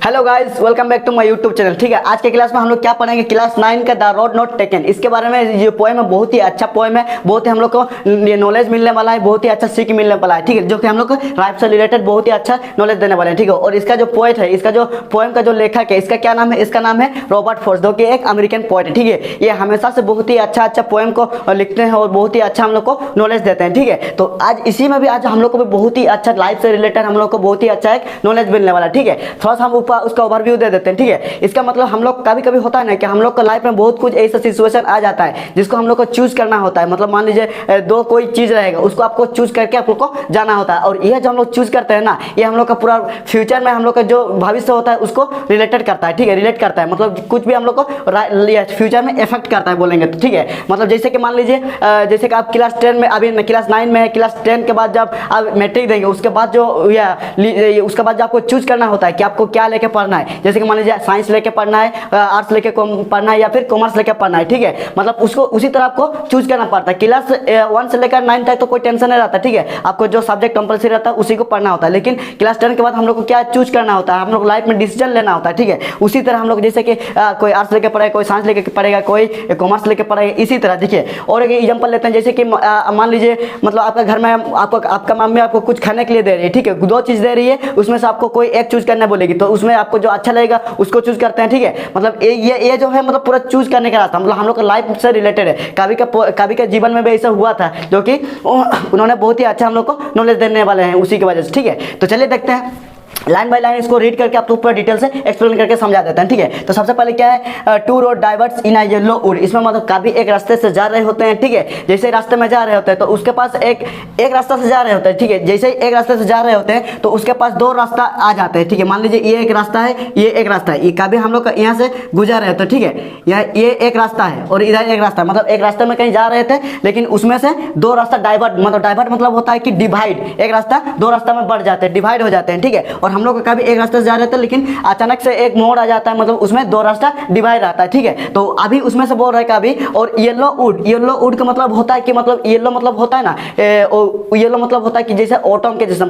Hello guys, welcome back to my YouTube channel. ठीक है, आज के क्लास में हम लोग क्या पढ़ेंगे, क्लास 9 का द रोड नॉट टेकन। इसके बारे में ये पोएम है, बहुत ही अच्छा पोएम है, बहुत ही हम लोग को नॉलेज मिलने वाला है, बहुत ही अच्छा सीख मिलने वाला है। ठीक है, जो कि हम लोग को राइट से रिलेटेड बहुत ही अच्छा नॉलेज देने वाले हैं। ठीक है, और इसका जो पोएट है, इसका जो पोएम का जो लेखक है, इसका क्या नाम है? इसका नाम है रॉबर्ट फ्रॉस्ट, जो कि एक अमेरिकन पोएट है। ठीक है, ये हमेशा से बहुत ही अच्छा पोएम को लिखते हैं और बहुत ही अच्छा हम लोग को नॉलेज देते हैं। ठीक है, तो आज इसी में भी आज हम लोग को भी बहुत ही अच्छा लाइफ से रिलेटेड हम लोग को बहुत ही अच्छा एक नॉलेज मिलने वाला है। ठीक है, थोड़ा सा हम उसका ओवरव्यू दे देते हैं। ठीक है, इसका मतलब हम लोग कभी कभी होता है ना कि हम लोग का लाइफ में बहुत कुछ ऐसा सिचुएशन आ जाता है जिसको हम लोग को चूज करना होता है। मतलब मान लीजिए दो कोई चीज रहेगा, उसको आपको चूज करके आप लोग को जाना होता है, और यह जो हम लोग चूज करते हैं ना, ये हम लोग का पूरा फ्यूचर में हम लोग का जो भविष्य होता है उसको रिलेटेड करता है। ठीक है, रिलेट करता है, मतलब कुछ भी हम लोग को फ्यूचर में इफेक्ट करता है बोलेंगे तो। ठीक है, मतलब जैसे कि मान लीजिए जैसे कि आप क्लास 10 में, अभी क्लास 9 में है, क्लास 10 के बाद जब आप मैट्रिक देंगे, उसके बाद जो उसके बाद जो आपको चूज करना होता है कि आपको क्या लेके पढ़ना है। जैसे कि मान लीजिए साइंस लेके पढ़ना है, आर्ट्स लेके पढ़ना है, या फिर कॉमर्स लेके पढ़ना है। ठीक है, मतलब उसको उसी तरह आपको चूज करना पड़ता है। क्लास 1 से लेकर 9 तक तो कोई टेंशन नहीं रहता। ठीक है, आपको जो सब्जेक्ट कंपलसरी रहता है उसी को पढ़ना होता है, लेकिन क्लास 10 के बाद हम लोग को क्या चूज करना होता है, हम लोग लाइफ में डिसीजन लेना होता है। ठीक है, उसी तरह हम लोग जैसे कि कोई आर्ट्स लेके पढ़ेगा, कोई साइंस लेके पढ़ेगा, कोई कॉमर्स लेके पढ़ेगा, इसी तरह। देखिए, और एक एग्जाम्पल लेते हैं, जैसे कि मान लीजिए मतलब आपका घर में आपका मम्मी आपको कुछ खाने के लिए दे रही है। ठीक है, दो चीज दे रही है, उसमें से आपको कोई एक चूज करना बोलेगी, तो उसमें आपको जो अच्छा लगेगा उसको चूज करते हैं। ठीक है, मतलब ये जो है मतलब पूरा चूज करने का रास्ता, मतलब हम लोग का लाइफ से रिलेटेड है। कभी का जीवन में भी ऐसा हुआ था, जो कि उन्होंने बहुत ही अच्छा हम लोग को नॉलेज देने वाले हैं उसी की वजह से। ठीक है, तो चलिए देखते हैं लाइन बाय लाइन, इसको रीड करके आपको पूरा डिटेल से एक्सप्लेन करके समझा देते हैं। ठीक है, तो सबसे पहले क्या है, two road diverts in a yellow wood. इसमें मतलब कभी एक रास्ते से जा रहे होते हैं। ठीक है, जैसे रास्ते में जा रहे होते हैं तो उसके पास एक रास्ता से जा रहे होते हैं। ठीक है, जैसे ही एक रास्ते से जा रहे होते हैं तो उसके पास दो रास्ता आ जाते हैं। ठीक है, मान लीजिए ये एक रास्ता है, ये एक रास्ता है, ये कभी हम लोग यहाँ से गुजर रहे होते हैं। ठीक है, ये एक रास्ता है और इधर एक रास्ता, मतलब एक रास्ते में कहीं जा रहे थे, लेकिन उसमें से दो रास्ता डाइवर्ट मतलब होता है कि डिवाइड, एक रास्ता दो रास्ता में बढ़ जाते हैं, डिवाइड हो जाते हैं। ठीक है, और हम लोग कभी एक रास्ते से जा रहे थे, लेकिन अचानक से एक मोड़ आ जाता है, मतलब उसमें दो रास्ता डिवाइड रहता है। ठीक है, तो अभी उसमें से बोल रहे हैं कभी। और येलो वुड का मतलब होता है कि मतलब येलो मतलब होता है ना, येलो मतलब होता है कि जैसे ऑटम के जैसे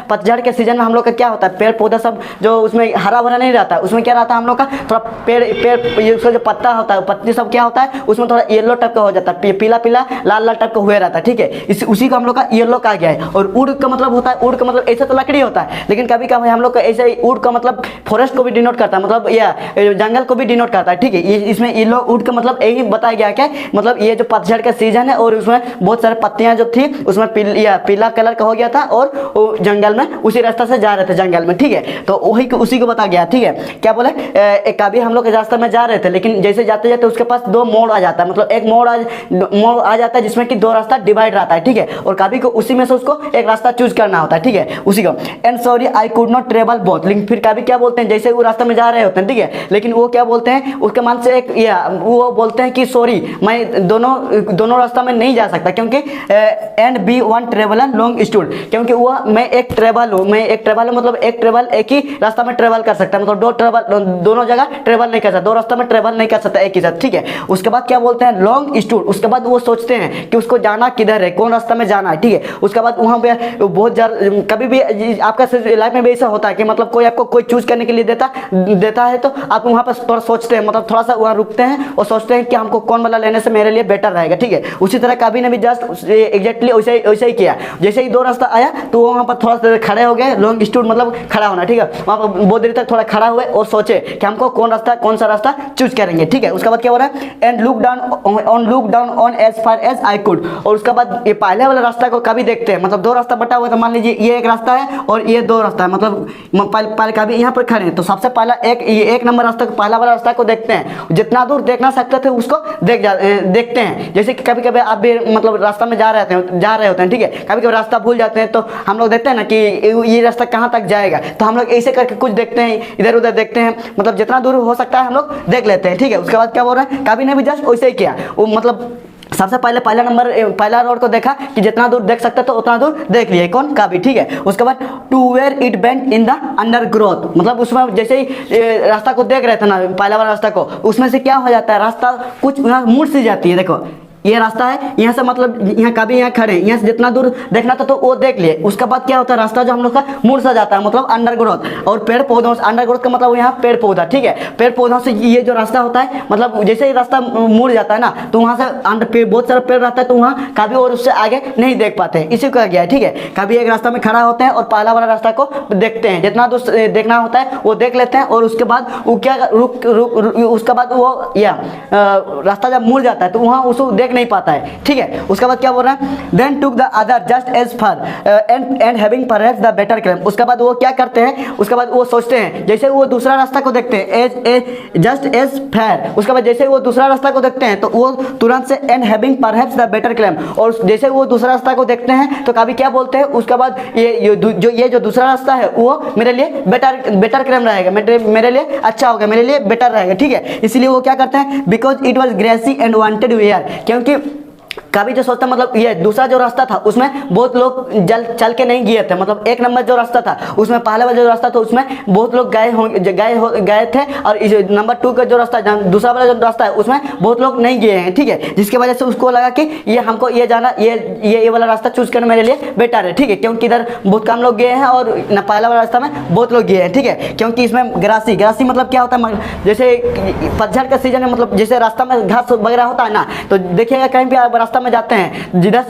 पतझड़ के सीजन में हम लोग का क्या होता है, पेड़ पौधा सब जो उसमें हरा भरा नहीं रहता है, उसमें क्या रहता है हम लोग का थोड़ा पेड़ उसका जो पत्ता होता है, पत्ती सब क्या होता है उसमें थोड़ा येलो टाइप का हो जाता है, पीला पीला लाल लाल टाइप का हुए रहता है। ठीक है, उसी को हम लोग का येलो कहा गया है। और वुड का मतलब होता है, वुड का मतलब ऐसा तो लकड़ी होता है, लेकिन कभी कभी हम लोग का ऐसे वुड का मतलब फॉरेस्ट को भी डिनोट करता है, मतलब ये जंगल को भी डिनोट करता है। ठीक है, ये इसमें येलो वुड का मतलब यही बताया गया क्या, मतलब ये जो पतझड़ का सीजन है और उसमें बहुत सारे पत्तियां जो थी उसमें पीला कलर का हो गया था, और जंगल में उसी रास्ते से जा रहे थे जंगल में। ठीक है, तो वही उसी को बताया गया। ठीक है, क्या बोले, कभी हम लोग रास्ते में जा रहे थे, लेकिन जैसे जाते जाते उसके पास दो मोड़ आ जाता है, मतलब एक मोड़ आ जाता है जिसमें कि दो रास्ता डिवाइड रहता है। ठीक है, और कभी को उसी में से उसको एक रास्ता चूज करना होता है। ठीक है, उसी को and sorry I could not travel both. लेकिन फिर कभी क्या बोलते हैं, जैसे वो रास्ते में जा रहे होते हैं, ठीक है, लेकिन वो क्या बोलते हैं, उसके मन से वो बोलते हैं कि सॉरी, मैं दोनों रास्ता में नहीं जा सकता, क्योंकि and be one traveller long stood, क्योंकि वो मैं एक ट्रेवल हूँ मतलब एक ही रास्ता में ट्रेवल कर सकता है, मतलब दोनों जगह ट्रेवल नहीं कर सकता, दो रास्ता में ट्रेवल नहीं कर सकता एक ही साथ। ठीक है, उसके बाद क्या बोलते हैं, लॉन्ग स्टूड। उसके बाद वो सोचते हैं कि उसको जाना किधर है, कौन रास्ता में जाना है। ठीक है, उसके बाद वहाँ पे बहुत कभी भी आपका लाइफ में भी ऐसा होता है कि मतलब कोई आपको कोई चूज करने के लिए देता है, तो आप वहाँ पर थोड़ा सोचते हैं, मतलब थोड़ा सा वहाँ रुकते हैं और सोचते हैं कि हमको कौन वाला लेने से मेरे लिए बेटर रहेगा। ठीक है, उसी तरह कभी ने भी जस्ट एग्जैक्टली वैसे ही किया। जैसे ही दो रास्ता आया तो वहाँ पर थोड़ा सा खड़े हो गए, लॉन्ग स्टूड मतलब खड़ा होना। ठीक है, वहाँ पर बहुत देर तक थोड़ा खड़ा हुए और सोचे कि हमको कौन सा रास्ता चूज करेंगे। ठीक है, उसके बाद क्या हो रहा है, and look down on as far as I could. और उसके बाद ये पहले वाला रास्ता को कभी देखते हैं, मतलब दो रास्ता बटा हुआ है, तो मान लीजिए ये एक रास्ता है और ये दो रास्ता है, मतलब पहले कभी यहाँ पर खड़े हैं तो सबसे पहला एक नंबर रास्ता, पहला वाला रास्ता को देखते हैं, जितना दूर देखना सकते थे उसको देखते हैं। जैसे कि कभी कभी आप भी मतलब रास्ता में जा रहे होते हैं। ठीक है, कभी कभी रास्ता भूल जाते हैं, तो हम लोग देखते हैं ना कि ये रास्ता कहाँ तक जाएगा, तो हम लोग ऐसे करके कुछ देखते हैं, इधर उधर देखते हैं, मतलब जितना दूर हो सकता है हम लोग देख लेते हैं। ठीक है, उसके बाद क्या बोल रहे हैं, कभी ने भी जस्ट वैसे ही किया, वो मतलब सबसे पहले पहला रोड को देखा कि जितना दूर देख सकते तो उतना दूर देख लिए, कौन कभी। ठीक है, उसके बाद to where it bent in the undergrowth, मतलब उसमें जैसे ही रास्ता को देख रहे थे ना, पहला वाला रास्ता को, उसमें से क्या हो जाता है, रास्ता कुछ मुड़ सी जाती है। देखो ये रास्ता है, यहाँ से मतलब यहाँ कभी यहाँ खड़े, यहाँ से जितना दूर देखना था तो वो देख लिए। उसके बाद क्या होता है, रास्ता जो हम लोग का मुड़ सा जाता है, मतलब अंडर ग्रोथ और पेड़ पौधों से। अंडर ग्रोथ का मतलब यहाँ पेड़ पौधा, ठीक है। पेड़ पौधों से ये जो रास्ता होता है, मतलब जैसे ही रास्ता मुड़ जाता है ना, तो वहाँ से बहुत सारा पेड़ रहता है, तो वहाँ कभी और उससे आगे नहीं देख पाते हैं, इसी को कहा गया है, ठीक है। कभी एक रास्ता में खड़ा होते हैं और पहला वाला रास्ता को देखते हैं, जितना दूर देखना होता है वो देख लेते हैं, और उसके बाद वो क्या उसके बाद वो रास्ता जब मुड़ जाता है तो वहाँ उसको देख नहीं पाता है, ठीक है। उसके बाद क्या बोल रहा है, then took the other just as fair and having perhaps the better claim. उसके बाद वो क्या करते हैं, उसके बाद वो सोचते हैं, जैसे वो दूसरा रास्ता को देखते हैं एज जस्ट एज फेयर, उसके बाद जैसे वो दूसरा रास्ता को देखते हैं तो वो तुरंत से and having perhaps the better claim, और जैसे वो दूसरा रास्ता को देखते हैं तो कभी क्या बोलते हैं, उसके बाद ये जो दूसरा रास्ता है वो मेरे लिए बेटर क्लेम रहेगा, मेरे लिए अच्छा होगा, मेरे लिए बेटर रहेगा, ठीक है। इसलिए वो क्या करते हैं, because it was grassy and wanted wear, क्योंकि कभी जो सोचता, मतलब ये दूसरा जो रास्ता था उसमें बहुत लोग चल के नहीं गए थे, मतलब एक नंबर जो रास्ता था उसमें, पहले वाला जो रास्ता था उसमें बहुत लोग गए थे, और नंबर 2 का जो रास्ता, दूसरा वाला जो रास्ता है उसमें बहुत लोग नहीं गए हैं, ठीक है। जिसकी वजह से उसको लगा कि ये हमको ये जाना, ये वाला रास्ता चूज करना मेरे लिए बेटर है, ठीक है, क्योंकि इधर बहुत कम लोग गए हैं और न पहला वाला रास्ता में बहुत लोग गए हैं, ठीक है। क्योंकि इसमें ग्रासी मतलब क्या होता है, जैसे पतझड़ का सीजन है, मतलब जैसे रास्ता में घास वगैरह होता है ना, तो देखिएगा कहीं भी रास्ता में जाते हैं, जिधर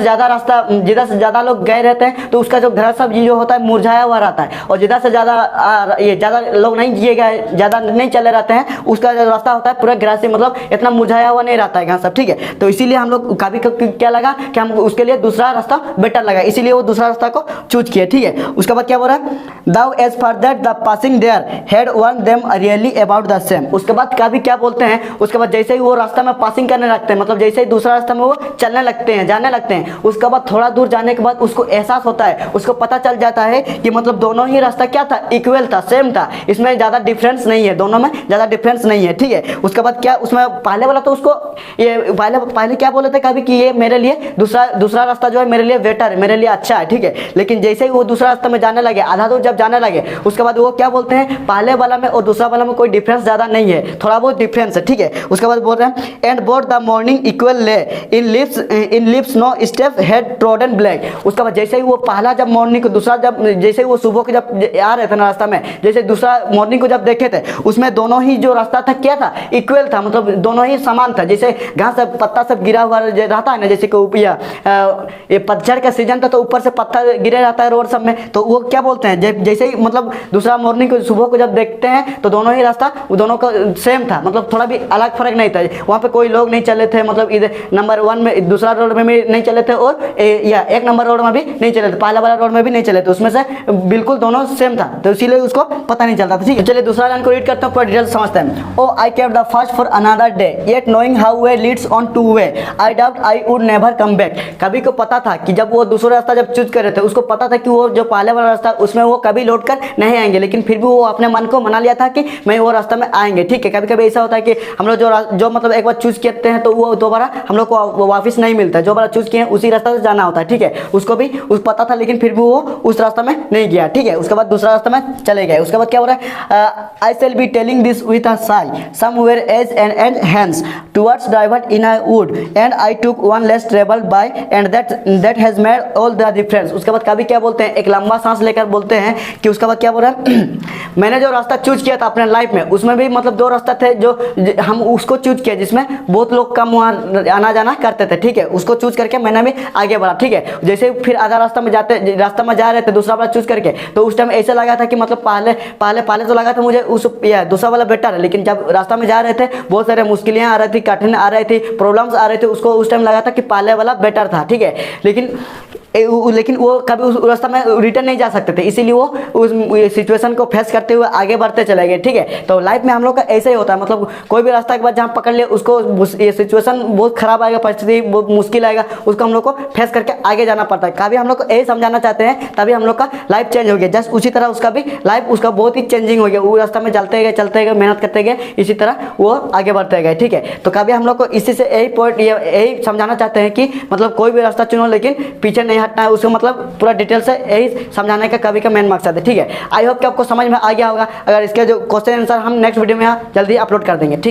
से ज़्यादा लोग गए रहते हैं तो उसका जो घास सब जो होता है मुरझाया हुआ रहता है, और जिधर से ज़्यादा लोग नहीं किए गए, ज़्यादा नहीं चले रहते हैं, उसका जो रास्ता होता है पूरा ग्रासी, मतलब इतना मुरझाया हुआ नहीं रहता है घास सब, ठीक है। तो इसीलिए हम लोग कभी क्या लगा कि हम उसके लिए दूसरा रास्ता बेटर लगा, इसीलिए वो दूसरा रास्ता को चूज किए, ठीक है। उसके बाद क्या बोल रहा है, though as for that the passing there had worn them really about the same. उसके बाद कभी क्या बोलते हैं, उसके बाद जैसे ही वो रास्ता में पासिंग करने लगते हैं, मतलब जैसे ही दूसरा रास्ता में वो चलने लगते हैं, जाने लगते हैं, उसके बाद थोड़ा दूर जाने के बाद उसको एहसास होता है, उसको पता चल जाता है कि मतलब दोनों ही रास्ता क्या था, इक्वल था, सेम था, इसमें ज़्यादा डिफरेंस नहीं है, दोनों में ज़्यादा डिफरेंस नहीं है, ठीक है। उसके बाद क्या, उसमें पहले वाला तो उसको ये पहले क्या बोले थे कभी कि ये मेरे लिए दूसरा रास्ता जो है मेरे लिए बेटर है, मेरे लिए अच्छा है, ठीक है। लेकिन जैसे ही वो दूसरा रास्ता में जाने लगे, आधा दूर जब जाने लगे, उसके बाद वो क्या बोलते हैं, पहले वाला में और दूसरा वाला में कोई डिफरेंस ज़्यादा नहीं है, थोड़ा बहुत डिफरेंस है, ठीक है। उसके बाद बोल रहे हैं, and both the morning equal lay in leaves no step had trodden black. उसके बाद जैसे ही वो पहला जब मॉर्निंग को, दूसरा जब जैसे ही वो सुबह के जब आ रहे थे ना रास्ता में, जैसे दूसरा मॉर्निंग को जब देखे थे, उसमें दोनों ही जो रास्ता था क्या था, इक्वल था, मतलब दोनों ही समान था। जैसे घास सब पत्ता सब गिरा हुआ रहता है ना, जैसे कि ये पतझड़ का सीजन था तो ऊपर से पत्ता गिरे रहता है रोड सब में, तो वो क्या बोलते हैं, जैसे ही मतलब दूसरा मॉर्निंग को सुबह को जब देखते हैं तो दोनों ही रास्ता दोनों का सेम था, मतलब थोड़ा भी अलग फर्क नहीं था। वहाँ पे कोई लोग नहीं चले थे, मतलब इधर नंबर 1 में दूसरा रोड में भी नहीं चले थे, और या एक नंबर रोड में भी नहीं चले थे, पहला वाला रोड में भी नहीं चले थे, उसमें से बिल्कुल दोनों सेम था, तो इसीलिए उसको पता नहीं चलता था, ठीक है। चलिए दूसरा लाइन को रीड करते हैं, पूरा डिटेल समझते हैं। Oh I kept the first for another day yet knowing how way leads on to way I doubt I would never come back. कभी को पता था कि जब वो दूसरा रास्ता जब चूज कर रहे थे, उसको पता था कि वो जो पहले वाला रास्ता उसमें वो कभी लौट कर नहीं आएंगे, लेकिन फिर भी वो अपने मन को मना लिया था कि मैं वो रास्ता में आएंगे, ठीक है। कभी कभी ऐसा होता है कि हम लोग जो मतलब एक बार चूज करते हैं तो वो दोबारा हम लोग को वापस नहीं मिलता, जो बार चूज किए हैं उसी रास्ता से जाना होता है, ठीक है। उसको भी पता था, लेकिन फिर भी वो उस रास्ता में नहीं गया, ठीक है। उसके बाद दूसरा रास्ता में चले गए। उसके बाद क्या हो रहा है, I shall be telling this with a sigh somewhere ages and hence towards diverged in a wood and I took one less travel by and that has made all the difference. उसके बाद कभी क्या बोलते हैं, एक लंबा सांस लेकर बोलते हैं कि उसके बाद क्या बोल रहा है, मैंने जो रास्ता चूज किया था अपने लाइफ में, उसमें भी मतलब 2 रास्ता थे जो हम उसको चूज किया, जिसमें बहुत लोग कम वहाँ आना जाना करते थे, ठीक है। उसको चूज करके मैंने भी आगे बढ़ा, ठीक है। जैसे फिर आधा रास्ता में जा रहे थे दूसरा वाला चूज करके, तो उस टाइम ऐसा लगा था कि मतलब पहले तो लगा था मुझे उस दूसरा वाला बेटर है, लेकिन जब रास्ता में जा रहे थे बहुत सारे मुश्किलें आ रही थी, कठिन आ रही थी, प्रॉब्लम्स आ रहे थे, उसको उस टाइम लगा था कि पहले वाला बेटर था, ठीक है। लेकिन वो कभी उस रास्ता में रिटर्न नहीं जा सकते थे, इसीलिए वो उस सिचुएशन को फेस करते हुए आगे बढ़ते चले गए, ठीक है। तो लाइफ में हम लोग का ऐसे ही होता है, मतलब कोई भी रास्ता के बाद जहाँ पकड़ लिए उसको ये सिचुएशन बहुत खराब आएगा, परिस्थिति बहुत मुश्किल आएगा, उसको हम लोग को फेस करके आगे जाना पड़ता है। कभी हम लोग को यही समझाना चाहते हैं, तभी हम लोग का लाइफ चेंज हो गया, जस्ट उसी तरह उसका भी लाइफ उसका बहुत ही चेंजिंग हो गया। वो रास्ता में चलते गए मेहनत करते गए, इसी तरह वो आगे बढ़ते गए, ठीक है। तो कभी हम लोग को इसी से यही पॉइंट यही समझाना चाहते हैं कि मतलब कोई भी रास्ता चुनो लेकिन पीछे नहीं हटना है, उसको मतलब पूरा डिटेल से यही समझाने का कभी का मेन मकसद है, ठीक है। आई होप कि आपको समझ में आ गया होगा। अगर इसके जो क्वेश्चन आंसर हम नेक्स्ट वीडियो में यहाँ जल्दी अपलोड कर देंगे, ठीक।